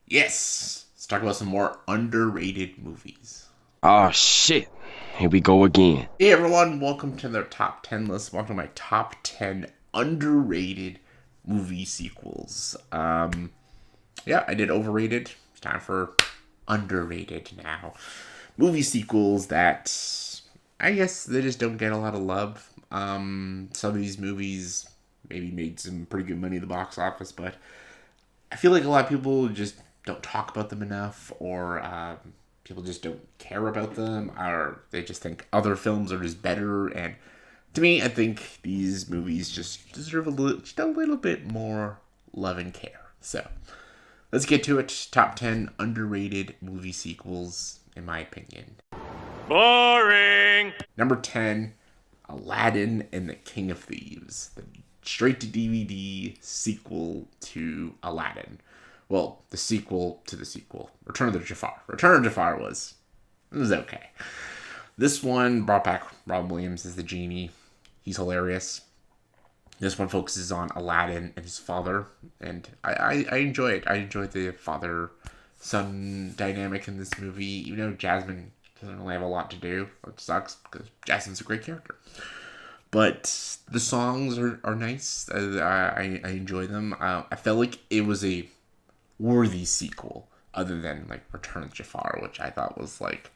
Yes, let's talk about some more underrated movies. Oh shit. Here we go again. Hey everyone, welcome to their top 10 list. Welcome to my top 10 underrated movie sequels. Yeah, I did overrated. It's time for underrated now. Movie sequels that I guess they just don't get a lot of love. Some of these movies maybe made some pretty good money at the box office, but I feel like a lot of people just don't talk about them enough, or people just don't care about them, or they just think other films are just better. And to me, I think these movies just deserve just a little bit more love and care. So let's get to it. Top 10 underrated movie sequels, in my opinion. Boring. Number 10, Aladdin and the King of Thieves, the straight to DVD sequel to Aladdin. Well, the sequel to the sequel, Return of the Jafar. Return of Jafar was okay. This one brought back Rob Williams as the genie. He's hilarious. This one focuses on Aladdin and his father, and I enjoy it. I enjoy the father son dynamic in this movie, even though Jasmine doesn't really have a lot to do, which sucks because Jasmine's a great character. But the songs are nice. I enjoy them. I felt like it was a worthy sequel, other than like Return of Jafar, which I thought was like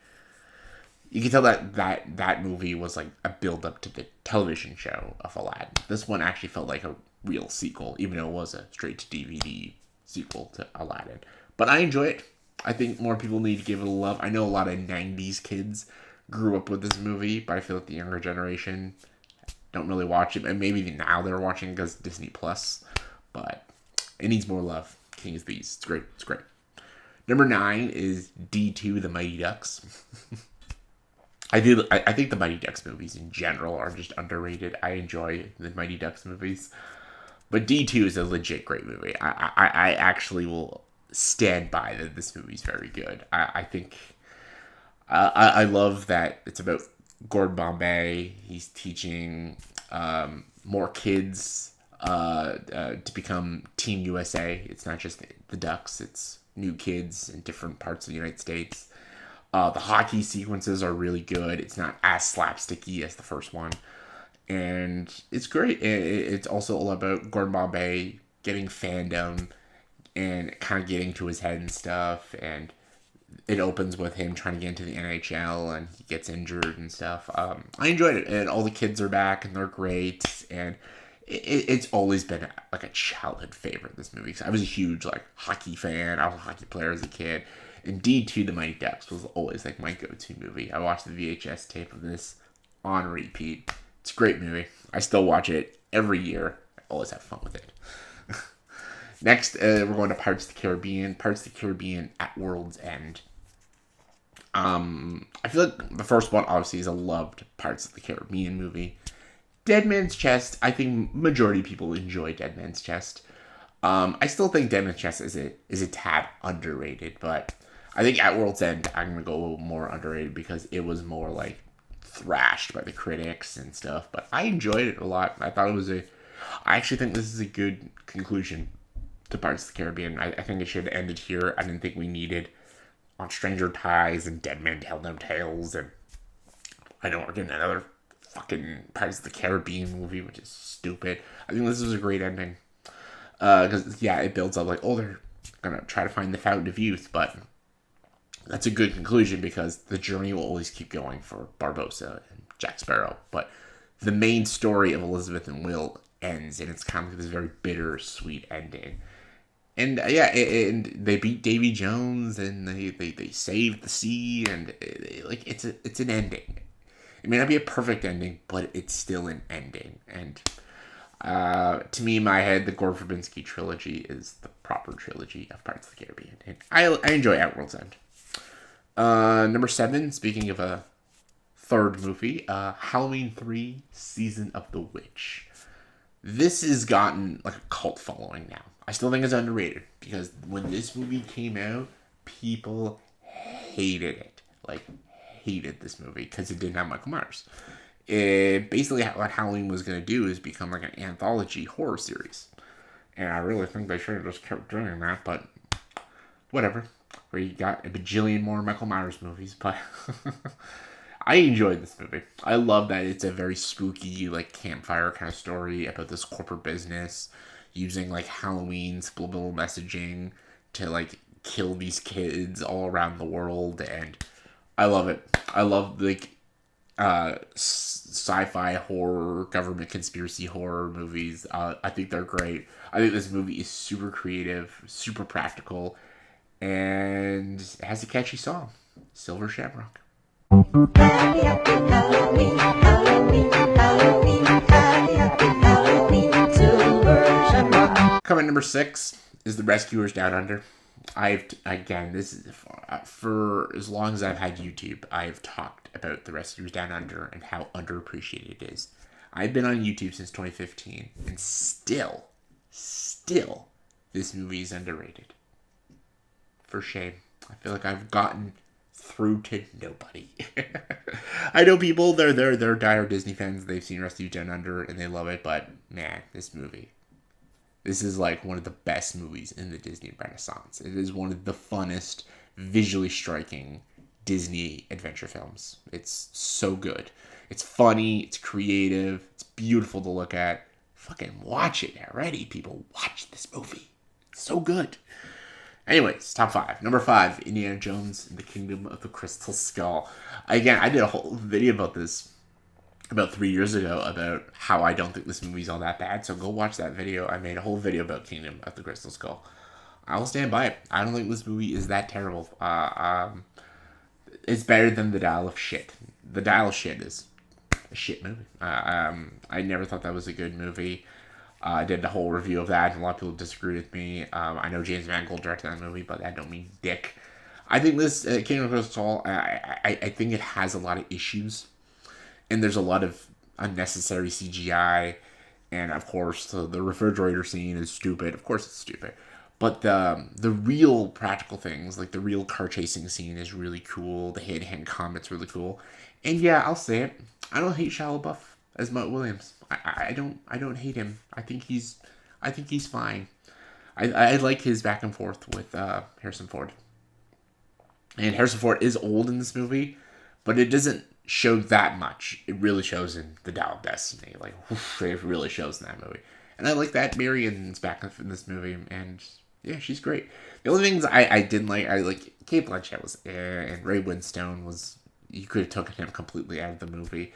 you can tell that movie was like a build up to the television show of Aladdin. This one actually felt like a real sequel, even though it was a straight to DVD sequel to Aladdin. But I enjoy it. I think more people need to give it a love. I know a lot of '90s kids grew up with this movie, but I feel like the younger generation don't really watch it, and maybe now they're watching because Disney Plus. But it needs more love. King of Thieves. It's great. It's great. Number 9 is D2, The Mighty Ducks. I think the Mighty Ducks movies in general are just underrated. I enjoy the Mighty Ducks movies, but D2 is a legit great movie. I actually will stand by that. This movie's very good. I think I love that it's about Gordon Bombay. He's teaching more kids to become Team USA. It's not just the Ducks. It's new kids in different parts of the United States. The hockey sequences are really good. It's not as slapsticky as the first one, and it's great. It's also all about Gordon Bombay getting fandom and kind of getting to his head and stuff. And it opens with him trying to get into the NHL, and he gets injured and stuff. I enjoyed it, and all the kids are back, and they're great. And it's always been like a childhood favorite. This movie, 'cause I was a huge like hockey fan. I was a hockey player as a kid. And D2 The Mighty Ducks was always like my go-to movie. I watched the VHS tape of this on repeat. It's a great movie. I still watch it every year. I always have fun with it. Next, we're going to Pirates of the Caribbean. Pirates of the Caribbean at World's End. I feel like the first one obviously is a loved Pirates of the Caribbean movie. Dead Man's Chest. I think majority of people enjoy Dead Man's Chest. I still think Dead Man's Chest is a tad underrated, but I think At World's End I'm gonna go a little more underrated because it was more like thrashed by the critics and stuff. But I enjoyed it a lot. I thought it was a. I actually think this is a good conclusion to Pirates of the Caribbean. I think it should have ended here. I didn't think we needed on Stranger Ties and Dead Men Tell No Tales, and I know we're getting another fucking Pirates of the Caribbean movie, which is stupid. I think this was a great ending because yeah, it builds up like, oh, they're gonna try to find the fountain of youth, but that's a good conclusion because the journey will always keep going for Barbossa and Jack Sparrow. But the main story of Elizabeth and Will ends, and it's kind of like this very bitter-sweet ending. And yeah, and they beat Davy Jones, and they saved the sea, and like it's an ending. It may not be a perfect ending, but it's still an ending. And to me, in my head, the Gore Verbinski trilogy is the proper trilogy of Pirates of the Caribbean, and I enjoy At World's End. Number 7, speaking of a third movie, Halloween 3 Season of the Witch. This has gotten like a cult following now. I still think it's underrated because when this movie came out, people hated it. Like, hated this movie because it didn't have Michael Myers. It basically what Halloween was going to do is become like an anthology horror series. And I really think they should have just kept doing that, but whatever. Or you got a bajillion more Michael Myers movies, but I enjoyed this movie. I love that it's a very spooky, like campfire kind of story about this corporate business using like Halloween subliminal messaging to like kill these kids all around the world, and I love it. I love like sci-fi horror, government conspiracy horror movies. I think they're great. I think this movie is super creative, super practical, and it has a catchy song, Silver Shamrock. Happy, happy Halloween, Halloween, Halloween, happy, happy Halloween, Silver Shamrock. Coming number 6 is The Rescuers Down Under. This is for as long as I've had YouTube, I've talked about The Rescuers Down Under and how underappreciated it is. I've been on YouTube since 2015, and still, this movie is underrated. For shame. I feel like I've gotten through to nobody. I know people, they're dire Disney fans. They've seen Rescuers Down Under and they love it, but man, this is like one of the best movies in the Disney Renaissance. It is one of the funnest, visually striking Disney adventure films. It's so good. It's funny, it's creative, it's beautiful to look at. Fucking watch it already, people. Watch this movie. It's so good. Anyways, top 5. Number 5, Indiana Jones and the Kingdom of the Crystal Skull. Again, I did a whole video about this about 3 years ago about how I don't think this movie's all that bad. So go watch that video. I made a whole video about Kingdom of the Crystal Skull. I'll stand by it. I don't think this movie is that terrible. It's better than The Dial of Shit. The Dial of Shit is a shit movie. I never thought that was a good movie. I did a whole review of that, and a lot of people disagreed with me. I know James Mangold directed that movie, but that don't mean dick. I think this Kingdom of the Crystal Skull, I think it has a lot of issues. And there's a lot of unnecessary CGI. And, of course, the refrigerator scene is stupid. Of course it's stupid. But the real practical things, like the real car chasing scene is really cool. The hand-to-hand combat's really cool. And, yeah, I'll say it. I don't hate Shia LaBeouf as Mutt Williams. I don't hate him. I think he's fine. I like his back and forth with Harrison Ford. And Harrison Ford is old in this movie, but it doesn't show that much. It really shows in The Dial of Destiny. Like, it really shows in that movie. And I like that Marion's back in this movie, and yeah, she's great. The only things I didn't like, Kate Blanchett was and Ray Winstone was, you could have taken him completely out of the movie.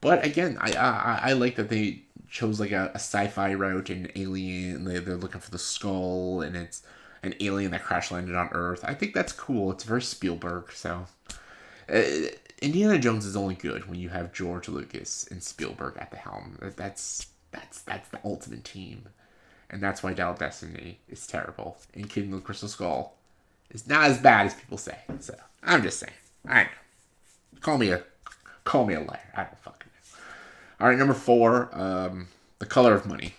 But again, I like that they chose like a sci-fi route and alien. They're looking for the skull, and it's an alien that crash landed on Earth. I think that's cool. It's very Spielberg. So Indiana Jones is only good when you have George Lucas and Spielberg at the helm. That's the ultimate team, and that's why Dial of Destiny is terrible. And Kingdom of the Crystal Skull is not as bad as people say. So I'm just saying. I know. Call me a liar. I don't fucking know. All right, number 4, The Color of Money.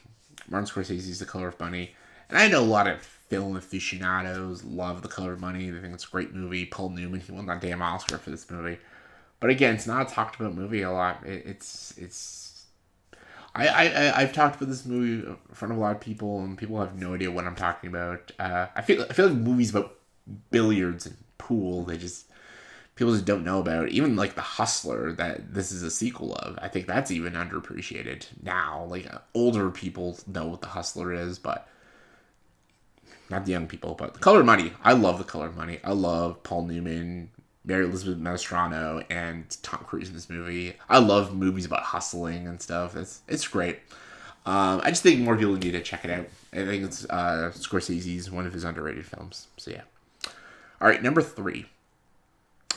Martin Scorsese's The Color of Money. And I know a lot of film aficionados love The Color of Money. They think it's a great movie. Paul Newman, he won that damn Oscar for this movie. But again, it's not a talked about movie a lot. I've talked about this movie in front of a lot of people, and people have no idea what I'm talking about. I feel like movies about billiards and pool, people just don't know about it. Even like The Hustler, that this is a sequel of, I think that's even underappreciated now. Like, older people know what The Hustler is, but not the young people. But The Color of Money, I love The Color of Money. I love Paul Newman, Mary Elizabeth Mastrano, and Tom Cruise in this movie. I love movies about hustling and stuff. It's great. I just think more people need to check it out. I think it's Scorsese's one of his underrated films. So yeah. All right, number 3.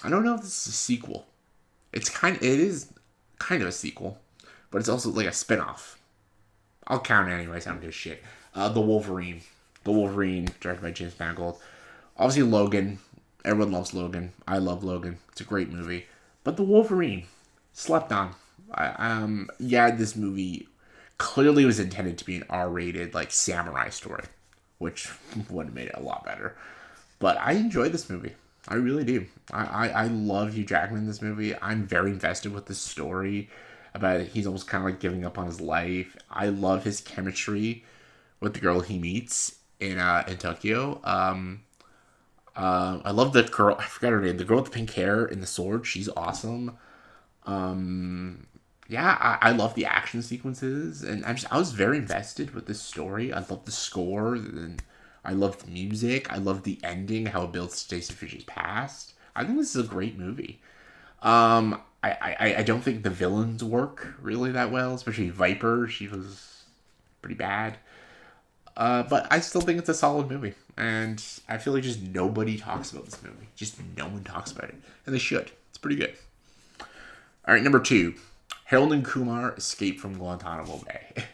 I don't know if this is a sequel. It is kind of a sequel, but it's also like a spin-off. I'll count it anyways. I don't give a shit. The Wolverine. The Wolverine, directed by James Mangold. Obviously, Logan. Everyone loves Logan. I love Logan. It's a great movie. But The Wolverine, slept on. This movie clearly was intended to be an R-rated, like, samurai story, which would have made it a lot better. But I enjoyed this movie. I really do. I love Hugh Jackman in this movie. I'm very invested with the story about it. He's almost kind of like giving up on his life. I love his chemistry with the girl he meets in Tokyo. I love the girl. I forgot her name. The girl with the pink hair and the sword. She's awesome. Yeah, I love the action sequences, and I was very invested with this story. I love the score, and I love the music. I love the ending, how it builds Stacy Fisher's past. I think this is a great movie. I don't think the villains work really that well, especially Viper. She was pretty bad. But I still think it's a solid movie. And I feel like just nobody talks about this movie. Just no one talks about it. And they should. It's pretty good. All right, number 2. Harold and Kumar Escape from Guantanamo Bay.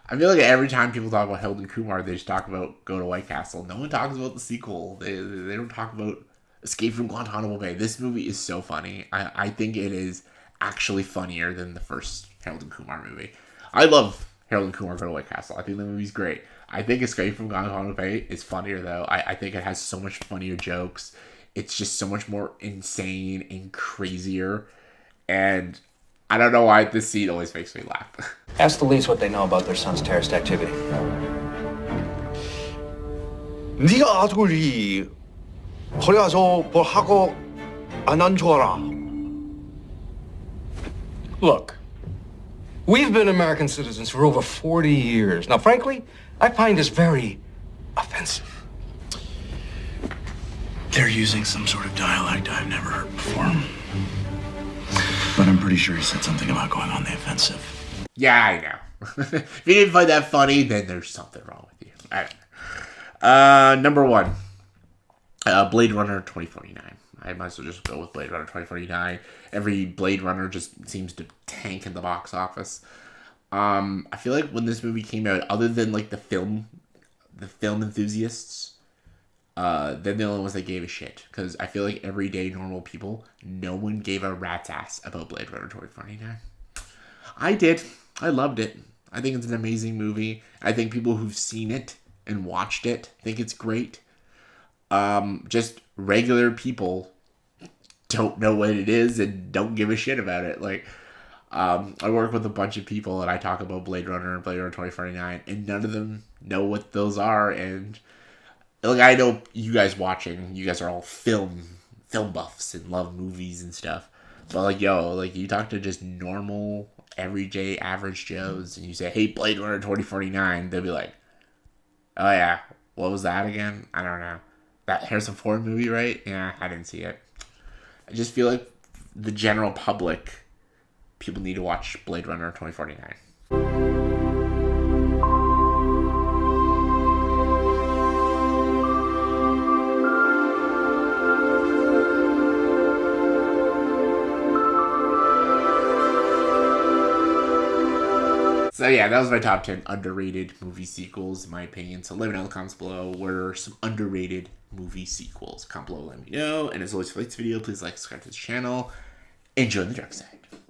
I feel like every time people talk about Harold and Kumar, they just talk about Go to White Castle. No one talks about the sequel. They don't talk about Escape from Guantanamo Bay. This movie is so funny. I think it is actually funnier than the first Harold and Kumar movie. I love Harold and Kumar Go to White Castle. I think the movie's great. I think Escape from Guantanamo Bay is funnier, though. I think it has so much funnier jokes. It's just so much more insane and crazier. And I don't know why this scene always makes me laugh. Ask the leads what they know about their son's terrorist activity. 네가 아들이 그래서 뭘 하고 안 한 줄 알아. Look, we've been American citizens for over 40 years. Now, frankly, I find this very offensive. They're using some sort of dialect I've never heard before. But I'm pretty sure he said something about going on the offensive. Yeah, I know. If you didn't find that funny, then there's something wrong with you. I don't know. Number 1. Blade Runner 2049. I might as well just go with Blade Runner 2049. Every Blade Runner just seems to tank in the box office. I feel like when this movie came out, other than like the film enthusiasts, they're the only ones that gave a shit. Because I feel like everyday normal people, no one gave a rat's ass about Blade Runner 2049. I did. I loved it. I think it's an amazing movie. I think people who've seen it and watched it think it's great. Just regular people don't know what it is and don't give a shit about it. Like, I work with a bunch of people and I talk about Blade Runner and Blade Runner 2049, and none of them know what those are. And like, I know you guys watching, you guys are all film buffs and love movies and stuff. But like, you talk to just normal, everyday, average Joes, and you say, "Hey, Blade Runner 2049," they'll be like, "Oh yeah, what was that again? I don't know. That Harrison Ford movie, right? Yeah, I didn't see it." I just feel like the general public, people need to watch Blade Runner 2049. So yeah, that was my top 10 underrated movie sequels, in my opinion. So let me know in the comments below what are some underrated movie sequels. Comment below, let me know. And as always, for this video, please like, subscribe to this channel. Enjoy the dark side.